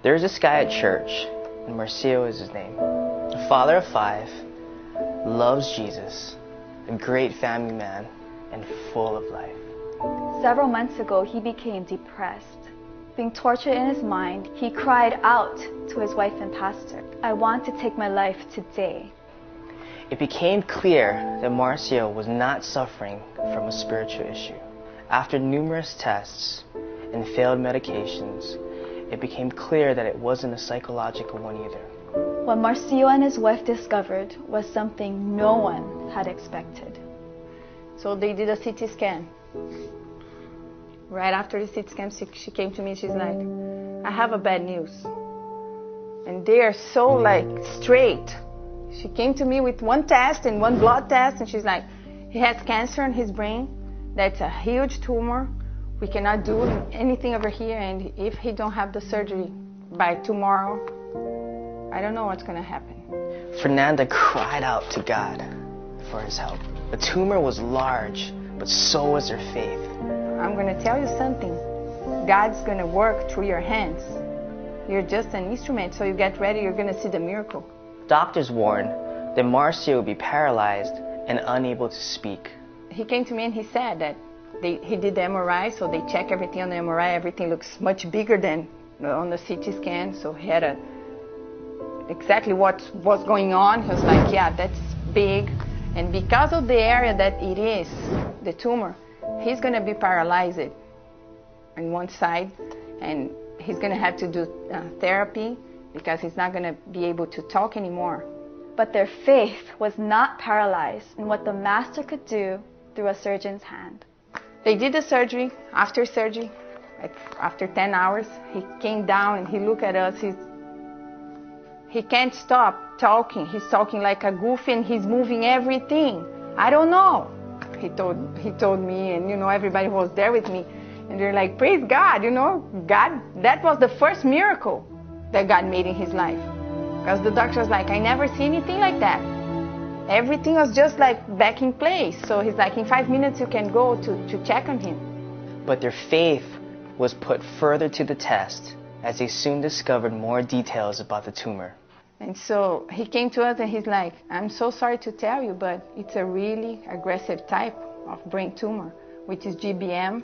There's this guy at church, and Marcio is his name. A father of 5, loves Jesus, a great family man, and full of life. Several months ago, he became depressed. Being tortured in his mind, he cried out to his wife and pastor, "I want to take my life today." It became clear that Marcio was not suffering from a spiritual issue. After numerous tests and failed medications, it became clear that it wasn't a psychological one either. What Marcio and his wife discovered was something no one had expected. So they did a CT scan. Right after the CT scan, she came to me, she's like, "I have a bad news." And they are so like straight. She came to me with one test and one blood test, and she's like, "He has cancer in his brain. That's a huge tumor. We cannot do anything over here, and if he don't have the surgery by tomorrow, I don't know what's gonna happen." Fernanda cried out to God for his help. The tumor was large, but so was her faith. I'm gonna tell you something. God's gonna work through your hands. You're just an instrument, so you get ready, you're gonna see the miracle. Doctors warned that Marcio would be paralyzed and unable to speak. He came to me and he said that he did the MRI, so they check everything on the MRI. Everything looks much bigger than on the CT scan, so he had exactly what was going on. He was like, "Yeah, that's big." And because of the area that it is, the tumor, he's going to be paralyzed on one side, and he's going to have to do therapy because he's not going to be able to talk anymore. But their faith was not paralyzed in what the master could do through a surgeon's hand. They did the surgery. After surgery, after 10 hours, he came down and he looked at us. He can't stop talking. He's talking like a goofy and he's moving everything. "I don't know," he told me, and everybody was there with me, and they're like, "Praise God, God, that was the first miracle that God made in his life." Because the doctor was like, "I never see anything like that." Everything was just like back in place. So he's like, "In 5 minutes you can go to check on him." But their faith was put further to the test as they soon discovered more details about the tumor. And so he came to us and he's like, "I'm so sorry to tell you, but it's a really aggressive type of brain tumor, which is GBM.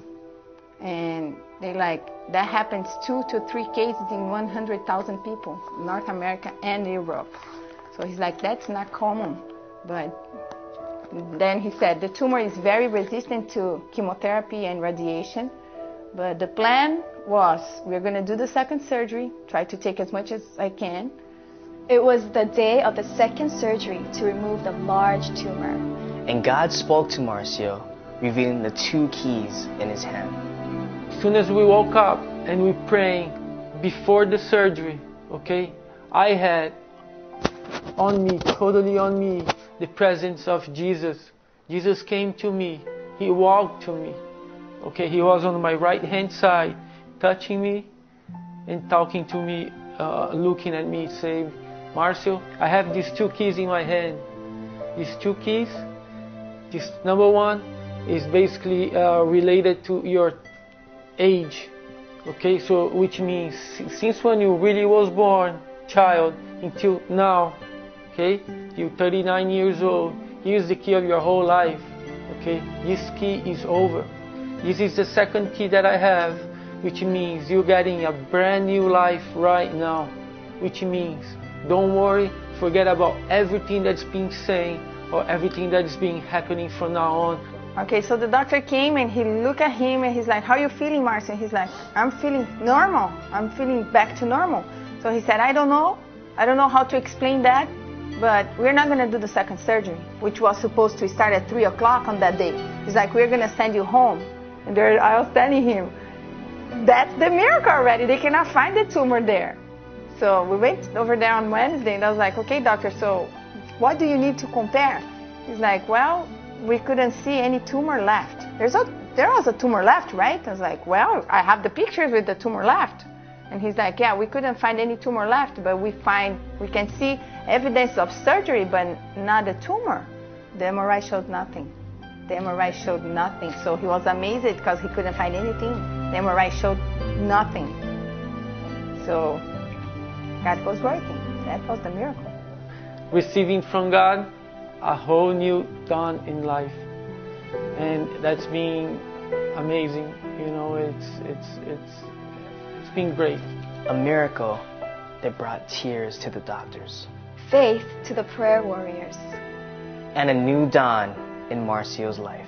And they like, that happens 2 to 3 cases in 100,000 people, North America and Europe." So he's like, "That's not common." But then he said, "The tumor is very resistant to chemotherapy and radiation. But the plan was, we're going to do the second surgery, try to take as much as I can." It was the day of the second surgery to remove the large tumor. And God spoke to Marcio, revealing the 2 keys in his hand. As soon as we woke up and we praying before the surgery, okay, I had on me, totally on me, the presence of Jesus. Jesus came to me. He walked to me. Okay, he was on my right hand side, touching me and talking to me, looking at me, saying, "Marcio, I have these 2 keys in my hand. These 2 keys, this number 1 is basically related to your age, okay, so which means since when you really was born, child, until now, okay, you're 39 years old, here's the key of your whole life, okay, this key is over. This is the second key that I have, which means you're getting a brand new life right now, which means don't worry, forget about everything that's been saying or everything that is being happening from now on." Okay, so the doctor came and he looked at him and he's like, "How are you feeling, Marcio?" He's like, "I'm feeling normal. I'm feeling back to normal." So he said, I don't know how to explain that, but we're not going to do the second surgery, which was supposed to start at 3 o'clock on that day." He's like, "We're going to send you home." And I was telling him, that's the miracle already. They cannot find the tumor there. So we went over there on Wednesday and I was like, "Okay, doctor, so what do you need to compare?" He's like, "Well, we couldn't see any tumor left. There was a tumor left, right?" I was like, "Well, I have the pictures with the tumor left." And he's like, "Yeah, we couldn't find any tumor left, but we can see evidence of surgery, but not a tumor." The MRI showed nothing. The MRI showed nothing. So he was amazed because he couldn't find anything. The MRI showed nothing. So God was working. That was the miracle. Receiving from God a whole new dawn in life, and that's been amazing. You know, it's been great. A miracle that brought tears to the doctors. Faith to the prayer warriors. And a new dawn in Marcio's life.